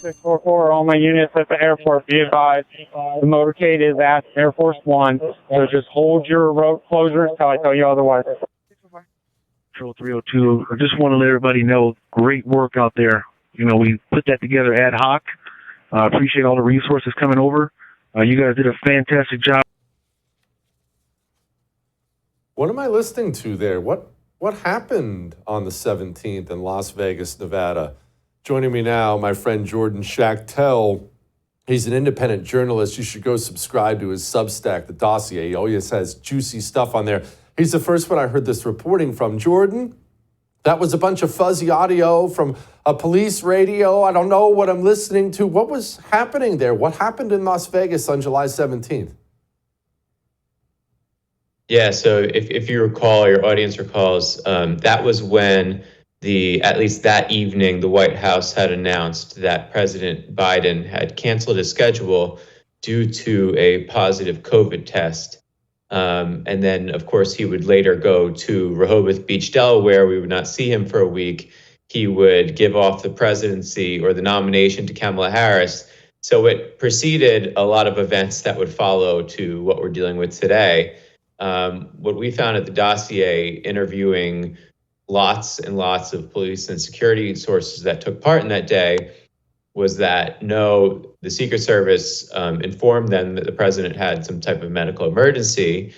644, all my units at the airport, be advised. The motorcade is at Air Force One, so just hold your road closures until I tell you otherwise. Control 302, I just want to let everybody know, great work out there. You know, we put that together ad hoc. Appreciate all the resources coming over. You guys did a fantastic job. What am I listening to there? What happened on the 17th in Las Vegas, Nevada? Joining me now, my friend Jordan Schachtel. He's an independent journalist. You should go subscribe to his Substack, The Dossier. He always has juicy stuff on there. He's the first one I heard this reporting from. Jordan, that was a bunch of fuzzy audio from a police radio. I don't know what I'm listening to. What was happening there? What happened in Las Vegas on July 17th? Yeah, so if you recall, your audience recalls, that was when at least that evening, the White House had announced that President Biden had canceled his schedule due to a positive COVID test. And then, of course, he would later go to Rehoboth Beach, Delaware. We would not see him for a week. He would give off the presidency or the nomination to Kamala Harris. So it preceded a lot of events that would follow to what we're dealing with today. What we found at the Dossier, interviewing lots and lots of police and security sources that took part in that day, was that no, the Secret Service informed them that the president had some type of medical emergency.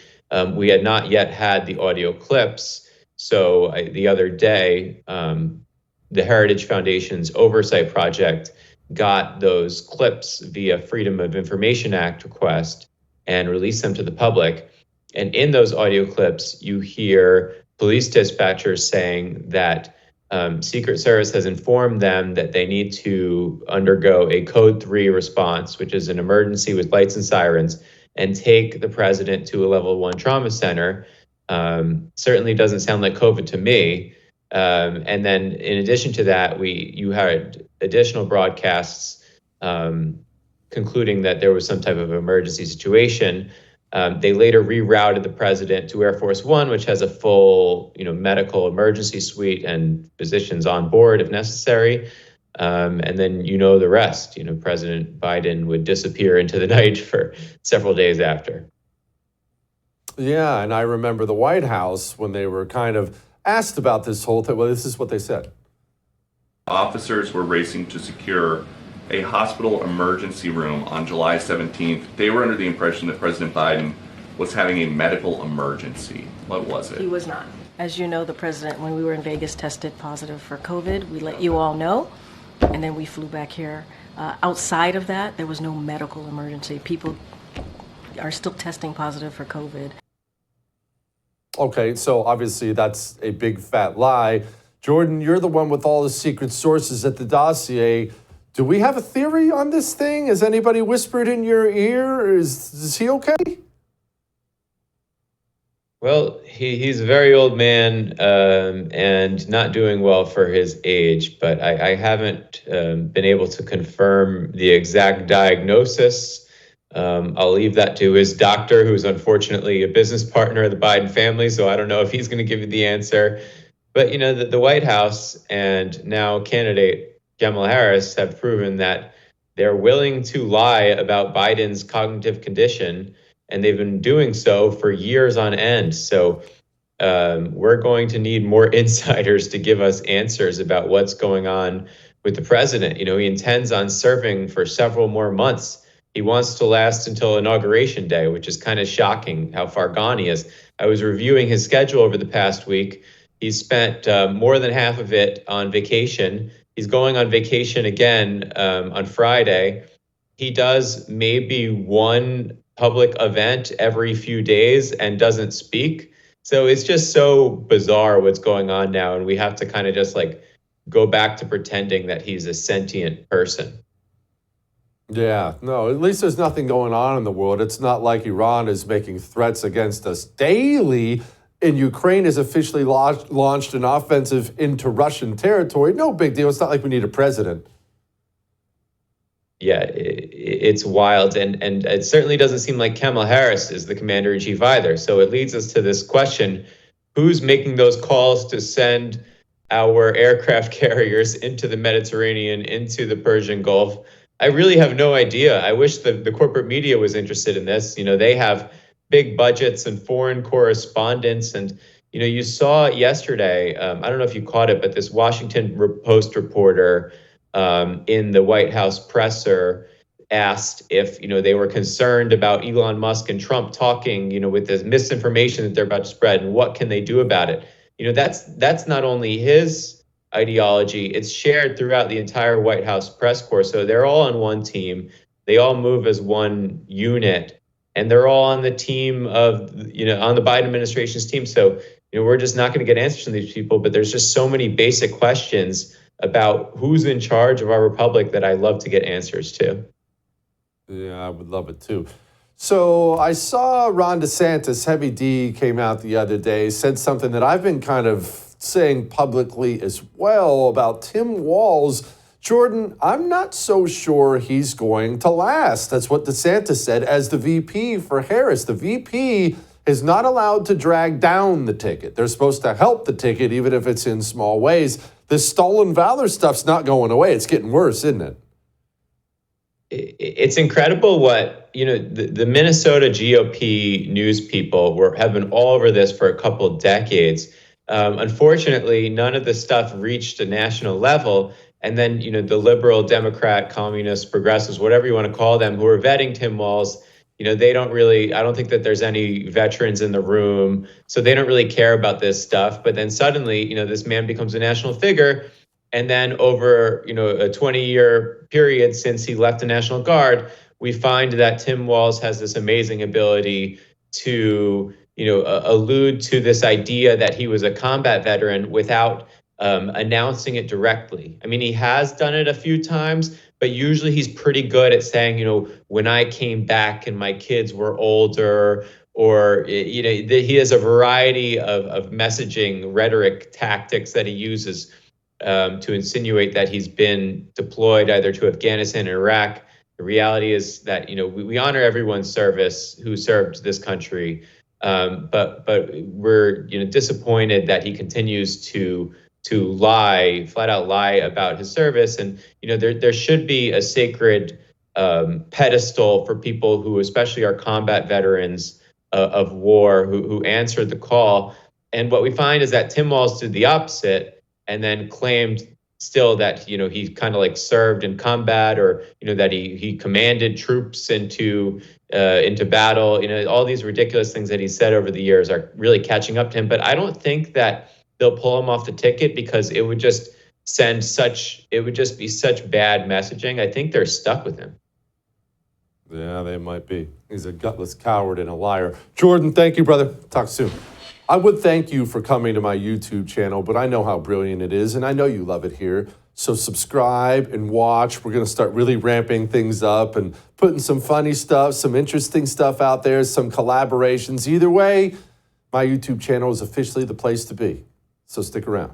We had not yet had the audio clips. So the other day, the Heritage Foundation's Oversight Project got those clips via Freedom of Information Act request and released them to the public. And in those audio clips, you hear police dispatchers saying that Secret Service has informed them that they need to undergo a Code 3 response, which is an emergency with lights and sirens, and take the president to a level 1 trauma center. Certainly doesn't sound like COVID to me. And then in addition to that, you had additional broadcasts concluding that there was some type of emergency situation. They later rerouted the president to Air Force One, which has a full, medical emergency suite and physicians on board if necessary. And then the rest. President Biden would disappear into the night for several days after. Yeah, and I remember the White House when they were kind of asked about this whole thing. Well, this is what they said. Officers were racing to secure a hospital emergency room on July 17th. They were under the impression that President Biden was having a medical emergency. What was it? He was not. As you know, the president, when we were in Vegas, tested positive for COVID. We let you all know, and then we flew back here. Outside of that, there was no medical emergency. People are still testing positive for COVID. Okay, so obviously that's a big fat lie. Jordan, you're the one with all the secret sources at the Dossier. Do we have a theory on this thing? Has anybody whispered in your ear? Is he okay? Well, he's a very old man and not doing well for his age, but I haven't been able to confirm the exact diagnosis. I'll leave that to his doctor, who's unfortunately a business partner of the Biden family, so I don't know if he's going to give you the answer. But, the White House and now candidate Kamala Harris have proven that they're willing to lie about Biden's cognitive condition, and they've been doing so for years on end. So we're going to need more insiders to give us answers about what's going on with the president. He intends on serving for several more months. He wants to last until Inauguration Day, which is kind of shocking how far gone he is. I was reviewing his schedule over the past week. He's spent more than half of it on vacation. He's going on vacation again on Friday. He does maybe one public event every few days and doesn't speak. So it's just so bizarre what's going on now. And we have to kind of just go back to pretending that he's a sentient person. Yeah, no, at least there's nothing going on in the world. It's not like Iran is making threats against us daily. And Ukraine has officially launched an offensive into Russian territory. No big deal. It's not like we need a president. Yeah, it's wild. And it certainly doesn't seem like Kamala Harris is the commander-in-chief either. So it leads us to this question, who's making those calls to send our aircraft carriers into the Mediterranean, into the Persian Gulf. I really have no idea. I wish the corporate media was interested in this. They have big budgets and foreign correspondents. And, you saw yesterday, I don't know if you caught it, but this Washington Post reporter in the White House presser asked if, they were concerned about Elon Musk and Trump talking, with this misinformation that they're about to spread, and what can they do about it? That's not only his ideology, it's shared throughout the entire White House press corps. So they're all on one team. They all move as one unit, and they're all on the team of, on the Biden administration's team. So, we're just not going to get answers from these people, but there's just so many basic questions about who's in charge of our republic that I love to get answers to. Yeah, I would love it too. So I saw Ron DeSantis, Heavy D, came out the other day, said something that I've been kind of saying publicly as well about Tim Walz. Jordan, I'm not so sure he's going to last. That's what DeSantis said as the VP for Harris. The VP is not allowed to drag down the ticket. They're supposed to help the ticket, even if it's in small ways. This stolen valor stuff's not going away. It's getting worse, isn't it? It's incredible what, the Minnesota GOP news people have been all over this for a couple decades. Unfortunately, none of this stuff reached a national level. And then, the liberal, Democrat, communist, progressives, whatever you want to call them, who are vetting Tim Walz, they don't really, I don't think that there's any veterans in the room. So they don't really care about this stuff. But then suddenly, this man becomes a national figure. And then over, a 20-year period since he left the National Guard, we find that Tim Walz has this amazing ability to, allude to this idea that he was a combat veteran without announcing it directly. I mean, he has done it a few times, but usually he's pretty good at saying, when I came back and my kids were older, or, he has a variety of messaging, rhetoric, tactics that he uses to insinuate that he's been deployed either to Afghanistan or Iraq. The reality is that, we honor everyone's service who served this country, but we're, disappointed that he continues to lie, flat out lie about his service. And, there should be a sacred pedestal for people who especially are combat veterans of war who answered the call. And what we find is that Tim Walz did the opposite and then claimed still that, he kind of like served in combat, or, that he commanded troops into battle. All these ridiculous things that he said over the years are really catching up to him. But I don't think that they'll pull him off the ticket, because it would just be such bad messaging. I think they're stuck with him. Yeah, they might be. He's a gutless coward and a liar. Jordan, thank you, brother. Talk soon. I would thank you for coming to my YouTube channel, but I know how brilliant it is, and I know you love it here. So subscribe and watch. We're going to start really ramping things up and putting some funny stuff, some interesting stuff out there, some collaborations. Either way, my YouTube channel is officially the place to be. So stick around.